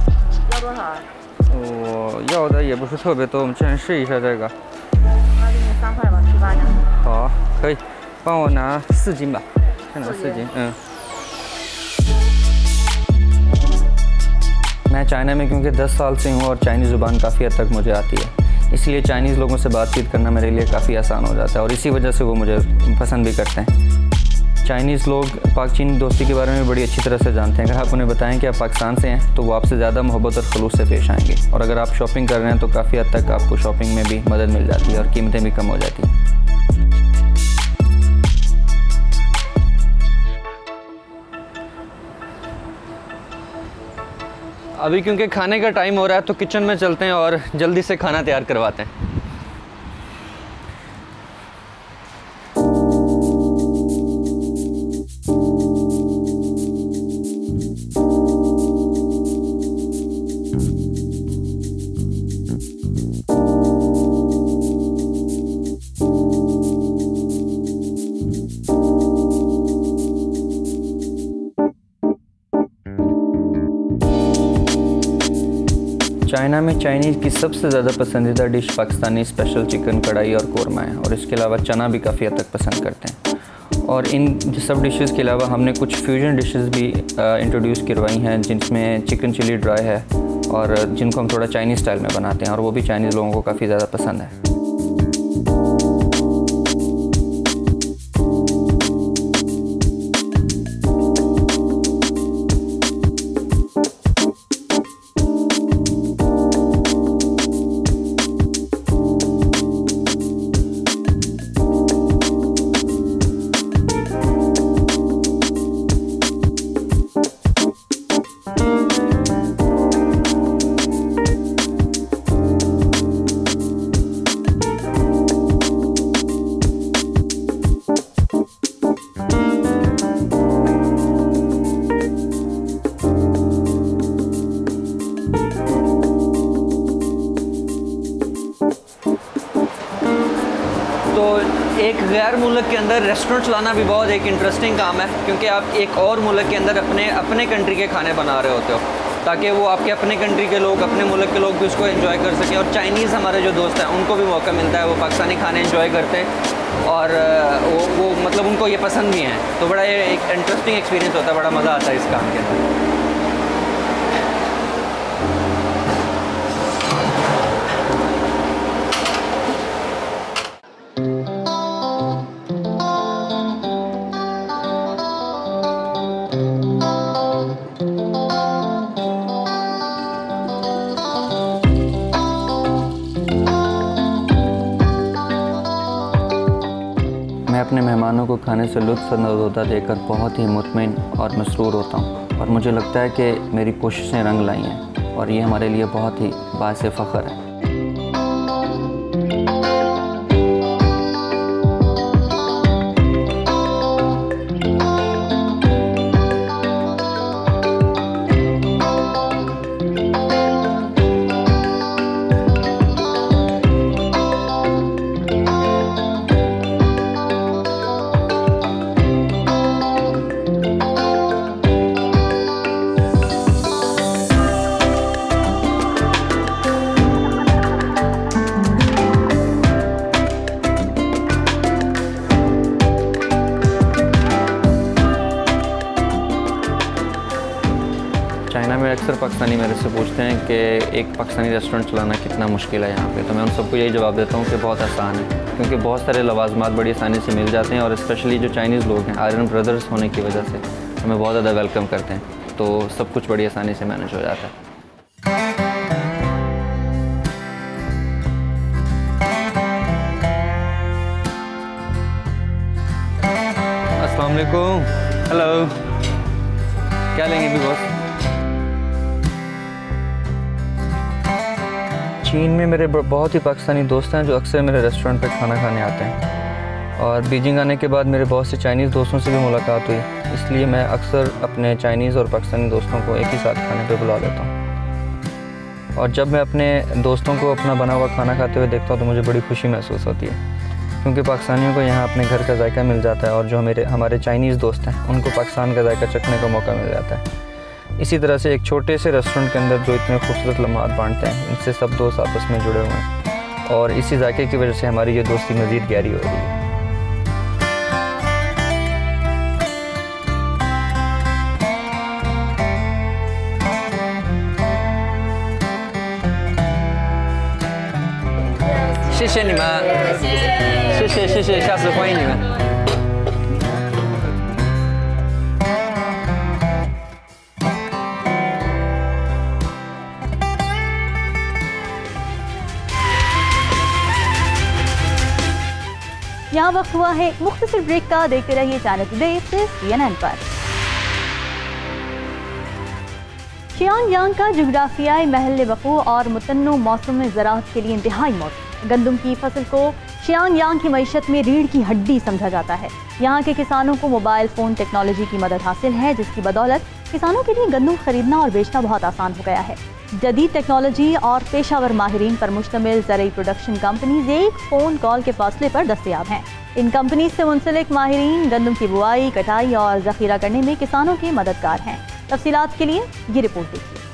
要多少啊？我要的也不是特别多，我们先试一下这个。那给你3块吧，18两。好，可以，帮我拿4斤吧，先拿4斤。嗯。मैं चाइना में क्योंकि 10 साल से हूँ और चाइनीज़ ज़ुबान काफ़ी हद तक मुझे आती है, इसलिए चाइनीज़ लोगों से बातचीत करना मेरे लिए काफ़ी आसान हो जाता है और इसी वजह से वो मुझे पसंद भी करते हैं। चाइनीज़ लोग पाक चीन दोस्ती के बारे में बड़ी अच्छी तरह से जानते हैं। अगर आप उन्हें बताएं कि आप पाकिस्तान से हैं तो वो आपसे ज़्यादा मोहब्बत और खलूस से पेश आएंगे और अगर आप शॉपिंग कर रहे हैं तो काफ़ी हद तक आपको शॉपिंग में भी मदद मिल जाती है और कीमतें भी कम हो जाती हैं। अभी क्योंकि खाने का टाइम हो रहा है तो किचन में चलते हैं और जल्दी से खाना तैयार करवाते हैं। चाइना में चाइनीज़ की सबसे ज़्यादा पसंदीदा डिश पाकिस्तानी स्पेशल चिकन कढ़ाई और कोरमा है और इसके अलावा चना भी काफ़ी हद तक पसंद करते हैं। और इन सब डिशेस के अलावा हमने कुछ फ्यूजन डिशेस भी इंट्रोड्यूस करवाई हैं जिसमें चिकन चिली ड्राई है और जिनको हम थोड़ा चाइनीज़ स्टाइल में बनाते हैं और वो भी चाइनीज़ लोगों को काफ़ी ज़्यादा पसंद है। एक गैर मुल्क के अंदर रेस्टोरेंट चलाना भी बहुत एक इंटरेस्टिंग काम है, क्योंकि आप एक और मुल्क के अंदर अपने कंट्री के खाने बना रहे होते हो, ताकि वो आपके अपने कंट्री के लोग, अपने मुल्क के लोग भी उसको एंजॉय कर सकें। और चाइनीज़ हमारे जो दोस्त हैं उनको भी मौका मिलता है, वो पाकिस्तानी खाने एंजॉय करते हैं और वो मतलब उनको ये पसंद भी हैं। तो बड़ा ये एक इंटरेस्टिंग एक्सपीरियंस होता है, बड़ा मज़ा आता है इस काम के अंदर। मैं अपने मेहमानों को खाने से लुत्फ़अंदोज़ होता देखकर बहुत ही मुतमईन और मसरूर होता हूँ, और मुझे लगता है कि मेरी कोशिशें रंग लाई हैं और ये हमारे लिए बहुत ही बाइस फ़ख्र है। चाइना में अक्सर पाकिस्तानी मेरे से पूछते हैं कि एक पाकिस्तानी रेस्टोरेंट चलाना कितना मुश्किल है यहाँ पे, तो मैं उन सबको यही जवाब देता हूँ कि बहुत आसान है, क्योंकि बहुत सारे लवाजमात बड़ी आसानी से मिल जाते हैं। और स्पेशली जो चाइनीज़ लोग हैं, आर्यन ब्रदर्स होने की वजह से हमें बहुत ज़्यादा वेलकम करते हैं, तो सब कुछ बड़ी आसानी से मैनेज हो जाता है। अस्सलाम वालेकुम। हेलो, क्या लेंगे भी बॉस? चीन में मेरे बहुत ही पाकिस्तानी दोस्त हैं जो अक्सर मेरे रेस्टोरेंट पे खाना खाने आते हैं, और बीजिंग आने के बाद मेरे बहुत से चाइनीज़ दोस्तों से भी मुलाकात हुई, इसलिए मैं अक्सर अपने चाइनीज़ और पाकिस्तानी दोस्तों को एक ही साथ खाने पे बुला लेता हूँ। और जब मैं अपने दोस्तों को अपना बना हुआ खाना खाते हुए देखता हूँ तो मुझे बड़ी खुशी महसूस होती है, क्योंकि पाकिस्तानियों को यहाँ अपने घर का जायका मिल जाता है, और जो हमारे चाइनीज़ दोस्त हैं उनको पाकिस्तान का जायका चखने का मौका मिल जाता है। इसी तरह से एक छोटे से रेस्टोरेंट के अंदर जो इतने खूबसूरत लम्हात बांटते हैं, इनसे सब दोस्त आपस में जुड़े हुए हैं, और इसी जायके की वजह से हमारी ये दोस्ती मज़ीद गहरी हो रही है।谢谢你们，谢谢，下次欢迎你们。यहाँ वक्त हुआ है मुख्तसर ब्रेक का। देखते रहिए चैनल टुडे सिर्फ CNN पर। शियांग का जोग्राफियाई महल वक़ू और मुतन्नु मौसम ज़राअत के लिए इंतहाई मौसम। गंदम की फसल को शियांग की मईशत में रीढ़ की हड्डी समझा जाता है। यहाँ के किसानों को मोबाइल फ़ोन टेक्नोलॉजी की मदद हासिल है, जिसकी बदौलत किसानों के लिए गंदम खरीदना और बेचना बहुत आसान हो गया है। जदीद टेक्नोलॉजी और पेशावर माहिरीन पर मुश्तमिल ज़रूरी प्रोडक्शन कंपनीज एक फ़ोन कॉल के फासले पर दस्तयाब हैं। इन कंपनीज से मुंसलिक माहिरीन गंदम की बुआई, कटाई और ज़ख़ीरा करने में किसानों के मददगार हैं। तफसीलात के लिए ये रिपोर्ट देखिए।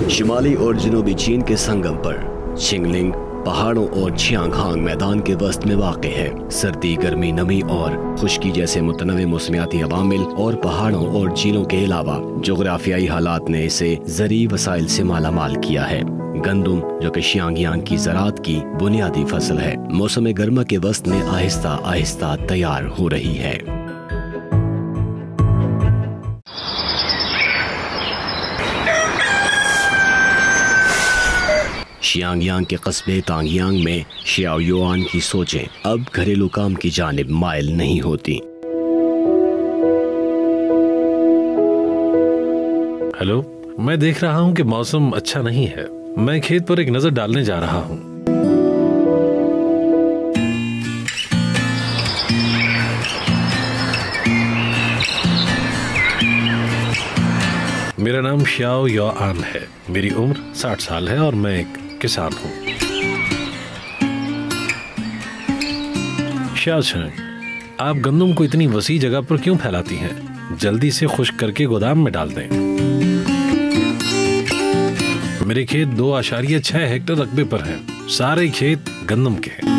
शिमाली और जनूबी चीन के संगम पर शिंगलिंग पहाड़ों और छियांगहांग मैदान के वस्त में वाक़ है। सर्दी, गर्मी, नमी और खुश्की जैसे मुतनवे मौसमियाती अवामिल और पहाड़ों और झीलों के अलावा जोग्राफियाई हालात ने इसे ज़रूरी वसाइल से मालामाल किया है। गंदम, जो कि शियांग की ज़राअत की बुनियादी फसल है, मौसम गर्मा के वस्त में आहिस्ता आहिस्ता तैयार हो रही है। शियांग के कस्बे तांगियांग में शियाओयुआन की सोचें अब घरेलू काम की जानिब माइल नहीं होती। हेलो, मैं देख रहा हूँ कि मौसम अच्छा नहीं है। मैं खेत पर एक नजर डालने जा रहा हूँ। मेरा नाम श्याओ यो आन है। मेरी उम्र 60 साल है और मैं एक किसान हूँ। श्याओ छंग, आप गंदम को इतनी वसी जगह पर क्यों फैलाती हैं? जल्दी से खुश्क करके गोदाम में डाल दें। मेरे खेत 2.6 हेक्टेयर रकबे पर हैं। सारे खेत गंदम के हैं।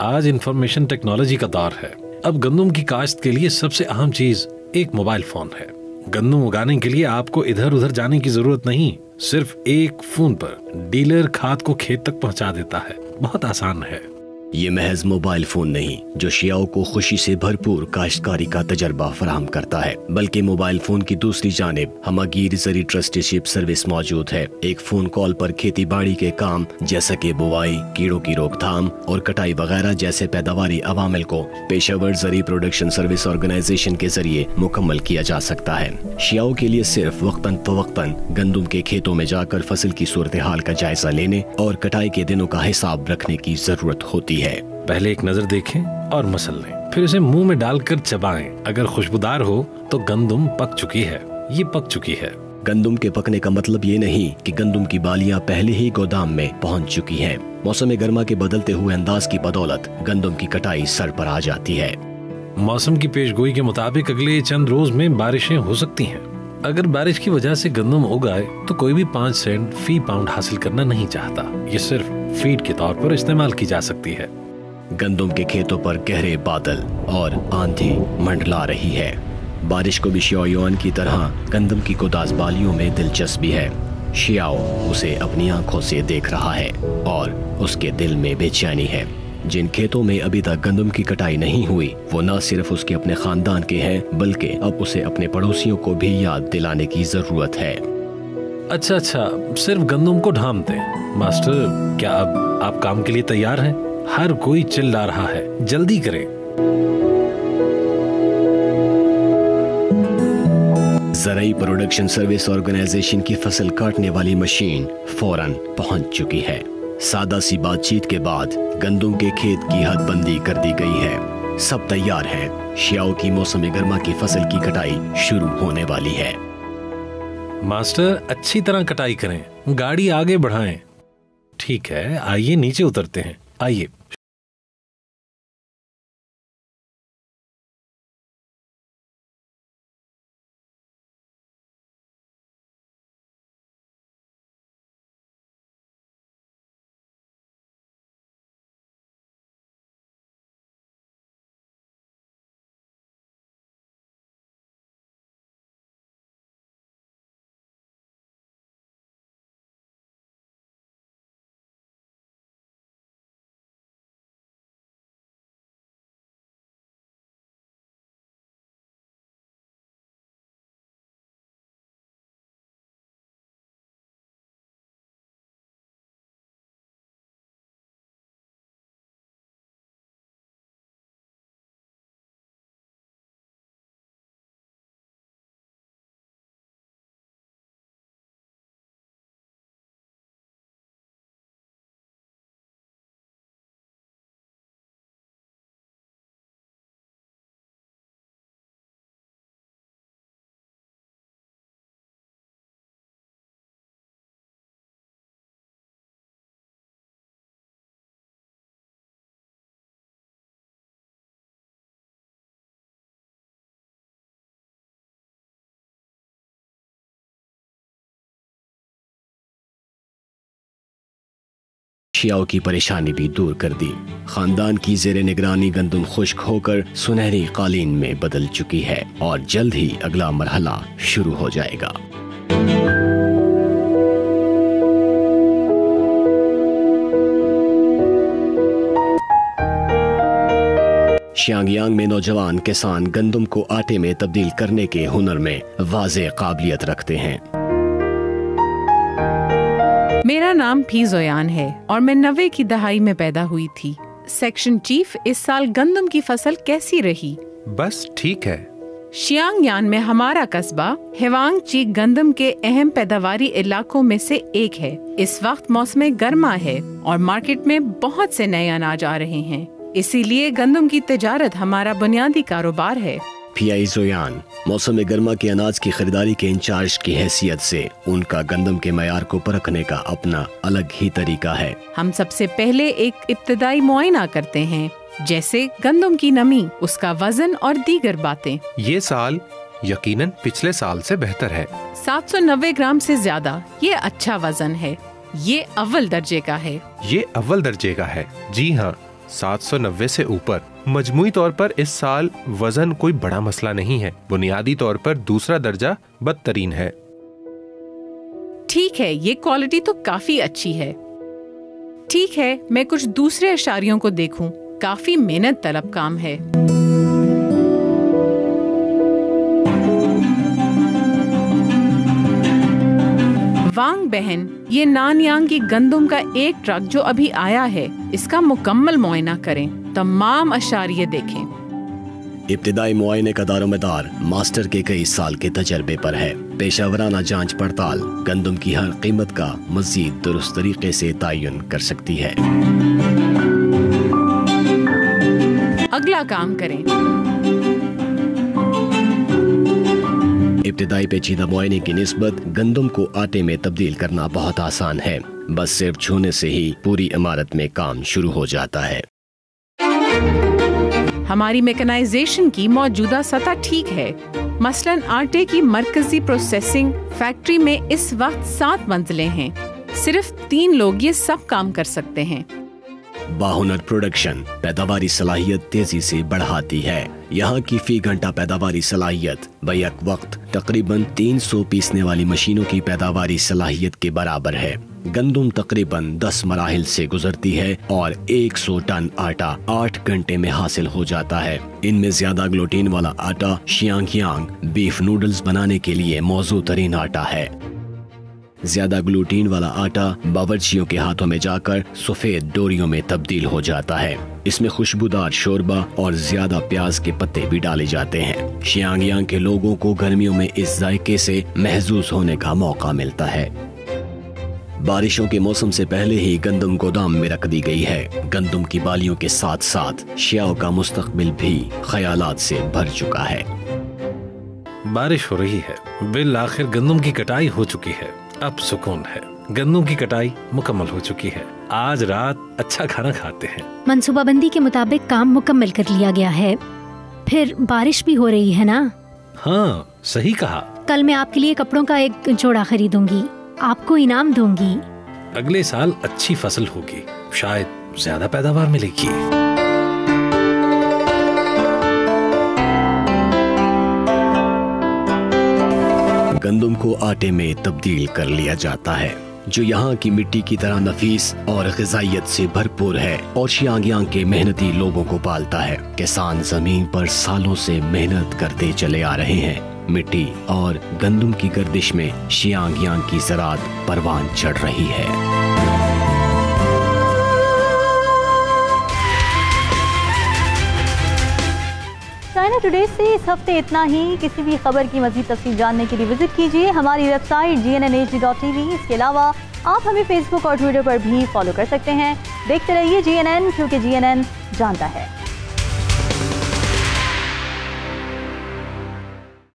आज इंफॉर्मेशन टेक्नोलॉजी का दौर है। अब गंदम की काश्त के लिए सबसे अहम चीज एक मोबाइल फोन है। गंदम उगाने के लिए आपको इधर उधर जाने की जरूरत नहीं, सिर्फ एक फोन पर डीलर खाद को खेत तक पहुंचा देता है। बहुत आसान है। ये महज मोबाइल फोन नहीं जो शियाओं को खुशी से भरपूर काश्तकारी का तजर्बा फराहम करता है, बल्कि मोबाइल फोन की दूसरी जानिब हमागीर जरी ट्रस्टीशिप सर्विस मौजूद है। एक फोन कॉल पर खेती बाड़ी के काम जैसा कि बुआई, कीड़ों की रोकथाम और कटाई वगैरह जैसे पैदावारी अवामिल को पेशेवर जरी प्रोडक्शन सर्विस ऑर्गेनाइजेशन के जरिए मुकम्मल किया जा सकता है। शियाओं के लिए सिर्फ वक्तन फवक्तन गंदम के खेतों में जाकर फसल की सूरत हाल का जायजा लेने और कटाई के दिनों का हिसाब रखने की जरूरत होती है। पहले एक नजर देखें और मसल लें, फिर इसे मुंह में डालकर चबाएं। अगर खुशबूदार हो तो गंदम पक चुकी है। ये पक चुकी है। गंदम के पकने का मतलब ये नहीं कि गंदम की बालियां पहले ही गोदाम में पहुंच चुकी हैं। मौसम गर्मा के बदलते हुए अंदाज की बदौलत गंदम की कटाई सर पर आ जाती है। मौसम की पेशगोई के मुताबिक अगले चंद रोज में बारिशें हो सकती हैं। अगर बारिश की वजह से गंदम उगाए तो कोई भी 5 सेंट फी पाउंड हासिल करना नहीं चाहता। ये सिर्फ फीड के तौर पर इस्तेमाल की जा सकती है। गंदम के खेतों पर गहरे बादल और आंधी मंडला रही है। बारिश को भी शियाओ की तरह गंदम की कुदास बालियों में दिलचस्पी है। शियाओ उसे अपनी आंखों से देख रहा है और उसके दिल में बेचैनी है। जिन खेतों में अभी तक गंदम की कटाई नहीं हुई वो न सिर्फ उसके अपने खानदान के हैं, बल्कि अब उसे अपने पड़ोसियों को भी याद दिलाने की जरूरत है। अच्छा, सिर्फ गंदम को ढाम दें। मास्टर, क्या अब आप काम के लिए तैयार हैं? हर कोई चिल्ला रहा है, जल्दी करें। ज़राई प्रोडक्शन सर्विस ऑर्गेनाइजेशन की फसल काटने वाली मशीन फौरन पहुंच चुकी है। सादा सी बातचीत के बाद गंदम के खेत की हदबंदी कर दी गई है। सब तैयार है। शियाओं की मौसम गर्मा की फसल की कटाई शुरू होने वाली है। मास्टर, अच्छी तरह कटाई करें, गाड़ी आगे बढ़ाएं। ठीक है, आइए नीचे उतरते हैं। आइए। शियाओं की परेशानी भी दूर कर दी। खानदान की जेरे निगरानी गंदम खुश्क होकर सुनहरी कालीन में बदल चुकी है और जल्द ही अगला मरहला शुरू हो जाएगा। शियांगयांग में नौजवान किसान गंदम को आटे में तब्दील करने के हुनर में वाज़े काबिलियत रखते हैं। मेरा नाम फी जोयान है और मैं 90 की दहाई में पैदा हुई थी। सेक्शन चीफ, इस साल गंदम की फसल कैसी रही? बस ठीक है। शियांगयान में हमारा कस्बा हेवांगची गंदम के अहम पैदावारी इलाकों में से एक है। इस वक्त मौसम गर्मा है और मार्केट में बहुत से नए अनाज आ रहे हैं। इसीलिए गंदम की तिजारत हमारा बुनियादी कारोबार है। PI जोयान मौसम गर्मा के अनाज की खरीदारी के इंचार्ज की हैसियत से उनका गंदम के मयार को परखने का अपना अलग ही तरीका है। हम सबसे पहले एक इब्तदाई मुआयना करते हैं, जैसे गंदम की नमी, उसका वजन और दीगर बातें। ये साल यकीनन पिछले साल से बेहतर है। 790 ग्राम से ज्यादा, ये अच्छा वजन है। ये अव्वल दर्जे का है। ये अव्वल दर्जे का है, जी हाँ। 790 से ऊपर। मजमूई तौर पर इस साल वजन कोई बड़ा मसला नहीं है। बुनियादी तौर पर दूसरा दर्जा बदतरीन है। ठीक है, ये क्वालिटी तो काफी अच्छी है। ठीक है, मैं कुछ दूसरे अशारियों को देखूं। काफी मेहनत तलब काम है। वांग बहन, ये नानयांग की गंदम का एक ट्रक जो अभी आया है, इसका मुकम्मल मुआयना करें, तमाम अशारिये देखें। इब्तिदाई मुआयने का दारोमदार मास्टर के कई साल के तजर्बे पर है। पेशावराना जांच पड़ताल गंदम की हर कीमत का मजीद दुरुस्त तरीके से तयन कर सकती है। अगला काम करें। इब्तिदाई पेचीदा मुआयने की निस्बत गंदम को आटे में तब्दील करना बहुत आसान है। बस सिर्फ छूने से ही पूरी इमारत में काम शुरू हो जाता है। हमारी मैकेनाइजेशन की मौजूदा सतह ठीक है। मसलन आटे की मरकजी प्रोसेसिंग फैक्ट्री में इस वक्त 7 मंजिलें हैं। सिर्फ 3 लोग ये सब काम कर सकते हैं। बाहुनर प्रोडक्शन पैदावारी सलाहियत तेजी से बढ़ाती है। यहाँ की फी घंटा पैदावारी सलाहियत बैक वक्त तकरीबन 300 पीसने वाली मशीनों की पैदावारी सलाहियत के बराबर है। गंदम तकरीबन 10 मराहिल से गुजरती है और 100 टन आटा 8 घंटे में हासिल हो जाता है। इनमें ज्यादा ग्लूटीन वाला आटा शियांगयांग बीफ नूडल्स बनाने के लिए मौजू तरीन आटा है। ज्यादा ग्लूटीन वाला आटा बावर्चियों के हाथों में जाकर सफेद डोरियों में तब्दील हो जाता है। इसमें खुशबूदार शोरबा और ज्यादा प्याज के पत्ते भी डाले जाते हैं। शियांगयांग के लोगों को गर्मियों में इस जायके से महसूस होने का मौका मिलता है। बारिशों के मौसम से पहले ही गंदम गोदाम में रख दी गई है। गंदम की बालियों के साथ साथ शियाओं का मुस्तकबिल भी ख्यालात से भर चुका है। बारिश हो रही है, बिल आखिर गंदम की कटाई हो चुकी है। अब सुकून है। गंदम की कटाई मुकम्मल हो चुकी है। आज रात अच्छा खाना खाते हैं। मंसूबाबंदी के मुताबिक काम मुकम्मल कर लिया गया है। फिर बारिश भी हो रही है ना? हाँ, सही कहा। कल मैं आपके लिए कपड़ों का एक जोड़ा खरीदूंगी, आपको इनाम दूंगी। अगले साल अच्छी फसल होगी, शायद ज्यादा पैदावार मिलेगी। गंदम को आटे में तब्दील कर लिया जाता है, जो यहाँ की मिट्टी की तरह नफीस और ग़िज़ाइयत से भरपूर है और शियांगयांग के मेहनती लोगों को पालता है। किसान जमीन पर सालों से मेहनत करते चले आ रहे हैं। मिट्टी और गंदम की गर्दिश में शियांगयांग की ज़राअत परवान चढ़ रही है। चाइना टुडे से इस हफ्ते इतना ही। किसी भी खबर की मज़ीद तफसील जानने के लिए विजिट कीजिए हमारी वेबसाइट GNNHD.tv। इसके अलावा आप हमें फेसबुक और ट्विटर पर भी फॉलो कर सकते हैं। देखते रहिए GNN, क्योंकि GNN जानता है।